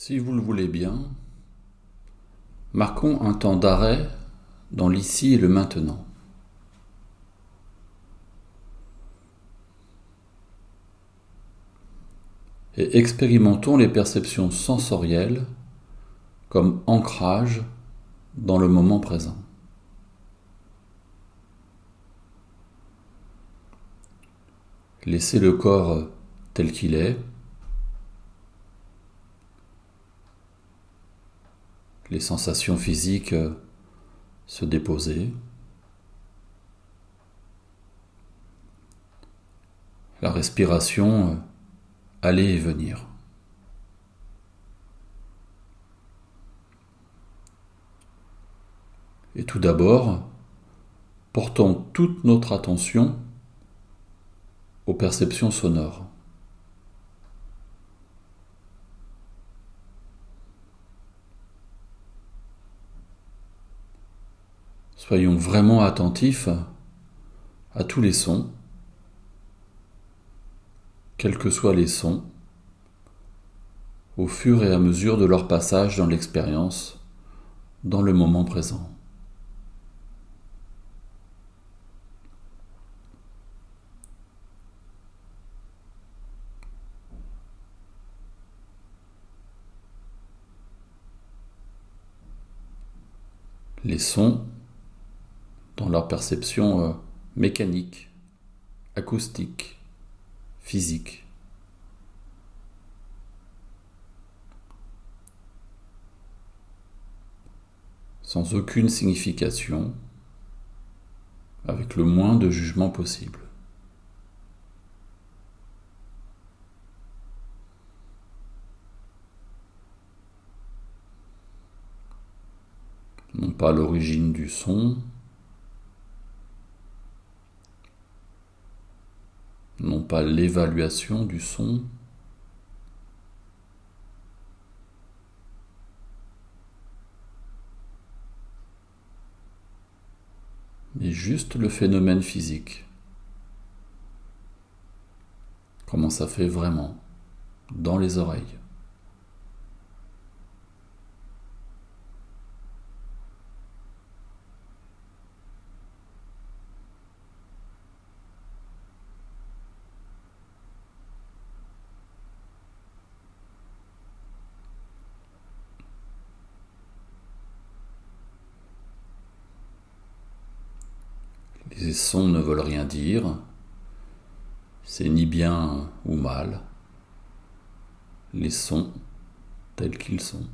Si vous le voulez bien, marquons un temps d'arrêt dans l'ici et le maintenant. Et expérimentons les perceptions sensorielles comme ancrage dans le moment présent. Laissez le corps tel qu'il est, les sensations physiques se déposer, la respiration aller et venir. Et tout d'abord, portons toute notre attention aux perceptions sonores. Soyons vraiment attentifs à tous les sons, quels que soient les sons, au fur et à mesure de leur passage dans l'expérience, dans le moment présent. Les sons, dans leur perception mécanique, acoustique, physique. Sans aucune signification, avec le moins de jugement possible. Non pas l'origine du son, non pas l'évaluation du son, mais juste le phénomène physique. Comment ça fait vraiment dans les oreilles. Les sons ne veulent rien dire, c'est ni bien ou mal, les sons tels qu'ils sont.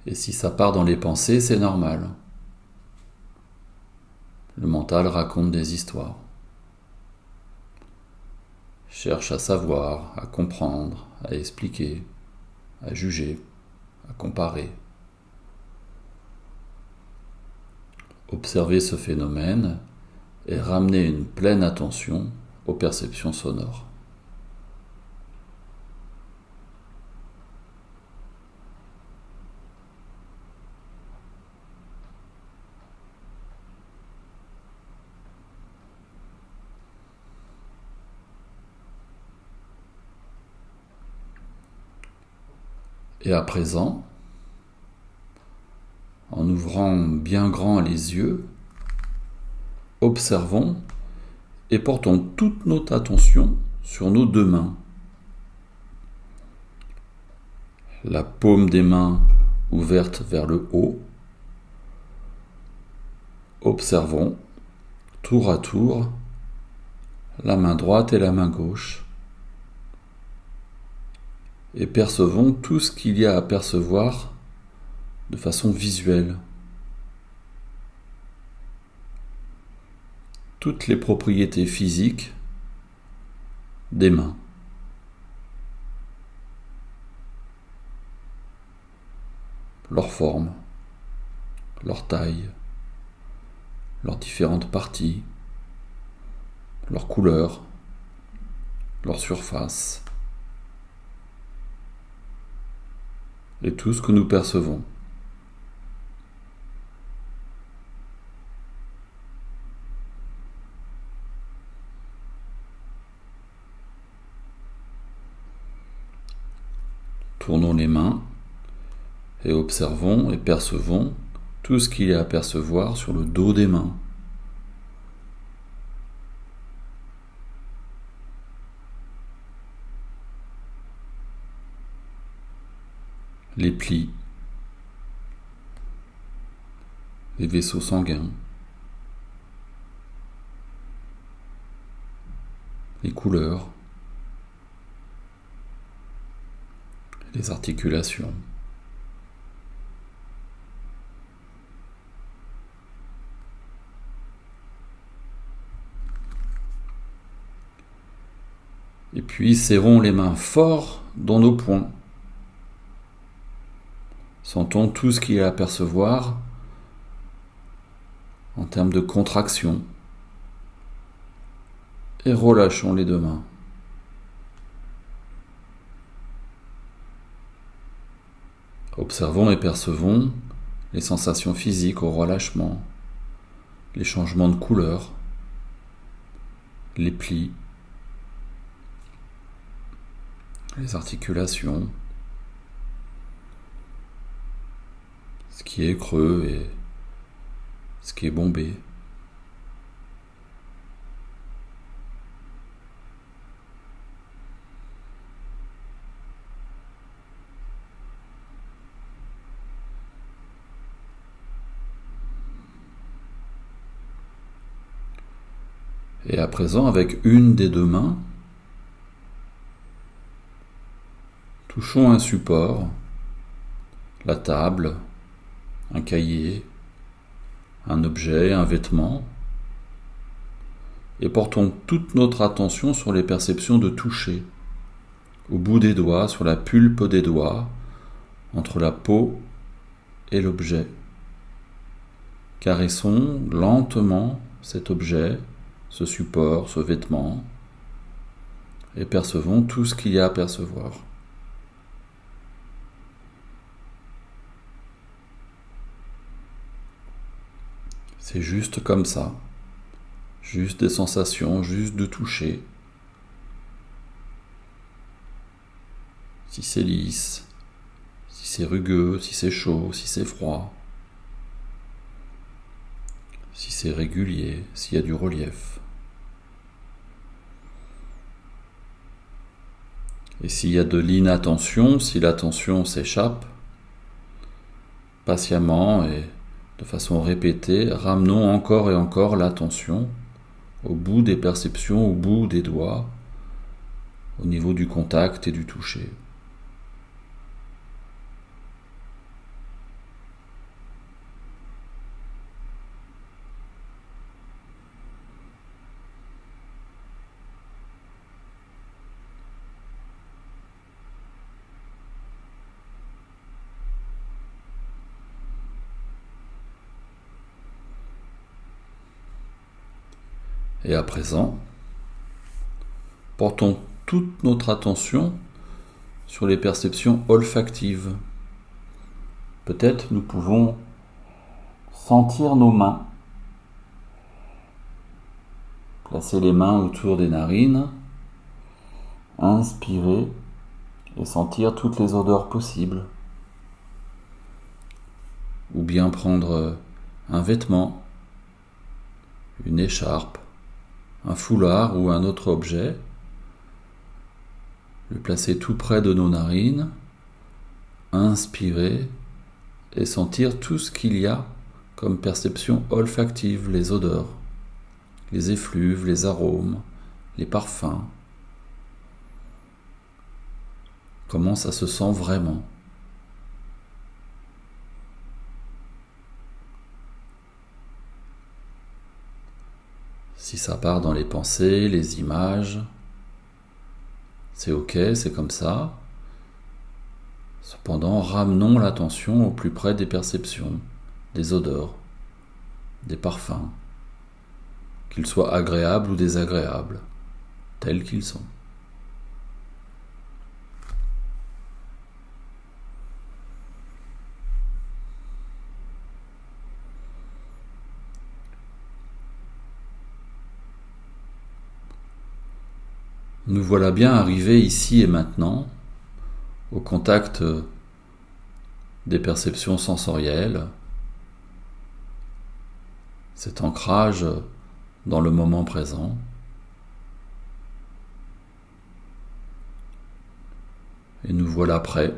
Et si ça part dans les pensées, c'est normal. Le mental raconte des histoires. Cherche à savoir, à comprendre, à expliquer, à juger, à comparer. Observer ce phénomène et ramener une pleine attention aux perceptions sonores. Et à présent, en ouvrant bien grand les yeux, observons et portons toute notre attention sur nos deux mains. La paume des mains ouverte vers le haut. Observons tour à tour la main droite et la main gauche. Et percevons tout ce qu'il y a à percevoir de façon visuelle. Toutes les propriétés physiques des mains. Leur forme, leur taille, leurs différentes parties, leur couleur, leur surface. Et tout ce que nous percevons. Tournons les mains et observons et percevons tout ce qu'il y a à percevoir sur le dos des mains. Les plis, les vaisseaux sanguins, les couleurs, les articulations. Et puis serrons les mains fort dans nos poings. Sentons tout ce qu'il y a à percevoir en termes de contraction et relâchons les deux mains. Observons et percevons les sensations physiques au relâchement, les changements de couleur, les plis, les articulations, ce qui est creux et ce qui est bombé. Et à présent, avec une des deux mains, touchons un support, la table, un cahier, un objet, un vêtement, et portons toute notre attention sur les perceptions de toucher, au bout des doigts, sur la pulpe des doigts, entre la peau et l'objet. Caressons lentement cet objet, ce support, ce vêtement, et percevons tout ce qu'il y a à percevoir. C'est juste comme ça, juste des sensations, juste de toucher. Si c'est lisse, si c'est rugueux, si c'est chaud, si c'est froid, si c'est régulier, s'il y a du relief. Et s'il y a de l'inattention, si l'attention s'échappe, patiemment et de façon répétée, ramenons encore et encore l'attention au bout des perceptions, au bout des doigts, au niveau du contact et du toucher. Et à présent, portons toute notre attention sur les perceptions olfactives. Peut-être nous pouvons sentir nos mains, placer les mains autour des narines, inspirer et sentir toutes les odeurs possibles. Ou bien prendre un vêtement, une écharpe, un foulard ou un autre objet, le placer tout près de nos narines, inspirer et sentir tout ce qu'il y a comme perception olfactive, les odeurs, les effluves, les arômes, les parfums. Comment ça se sent vraiment ? Si ça part dans les pensées, les images, c'est ok, c'est comme ça. Cependant, ramenons l'attention au plus près des perceptions, des odeurs, des parfums, qu'ils soient agréables ou désagréables, tels qu'ils sont. Nous voilà bien arrivés ici et maintenant, au contact des perceptions sensorielles, cet ancrage dans le moment présent. Et nous voilà prêts,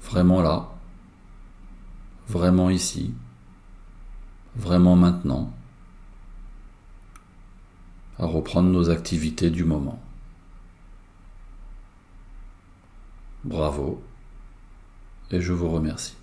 vraiment là, vraiment ici, vraiment maintenant, à reprendre nos activités du moment. Bravo, et je vous remercie.